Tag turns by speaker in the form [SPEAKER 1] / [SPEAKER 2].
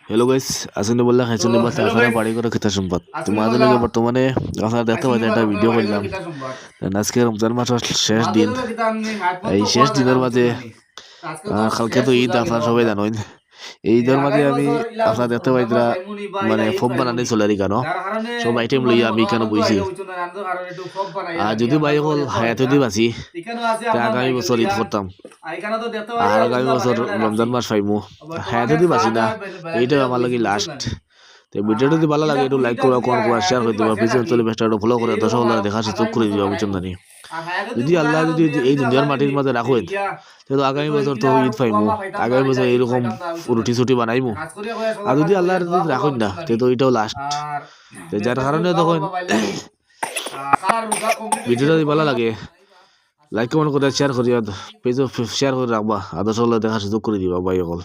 [SPEAKER 1] Hello guys, আসলে বললা খাইছেন বা আপনারা বাড়ি করে খেতে সম্পদ তোমাদের লগে বর্তমানে আপনারা দেখতে পাচ্ছেন একটা ভিডিও করলাম। আজকে রমজান মাসের শেষ দিন। এই শেষ দিনের মাঝে কালকে তো ঈদ, আপনারা সবাই জানেন। এই ঈদের মাঝে আমি আপনারা দেখতে পাইতরা মানে ফোম বানানি চলে কেন সব আইটেম লইয়া আমি কেন বইছি। আর যদি ভাই হল হায়াত যদি বাঁচি তা আগামী বছর ঈদ করতাম, আর আগামী বছর রমজান মাস পাইমু। হায়াত যদি বাঁচি না, এইটাই আমার লাগে লাস্ট। তো ভিডিওটা যদি ভালো লাগে একটু লাইক করবা, কমেন্ট করবা, শেয়ার করে দেবা, পিছনে চলে বেস্টারটা ফলো করে দর্শক দেখা সুযোগ করে দিবা বুঝছেন জানি। যদি আল্লাহ যদি এই দুনিয়ার মাটির মাঝে রাখেন তো আগামী বছর তো ঈদ পাইমু, আগামী বছর এরকম রুটি ছুটি বানাইমু। আর যদি আল্লাহ যদি রাখেন না তো এটাও লাস্ট। তো যার কারণে তখন ভিডিওটা যদি ভালো লাগে লাইক কমেন্ট করে শেয়ার করিয়া, পেজও শেয়ার করে রাখবা, আর দর্শক দেখা সুযোগ করে দিবা ভাই সকল।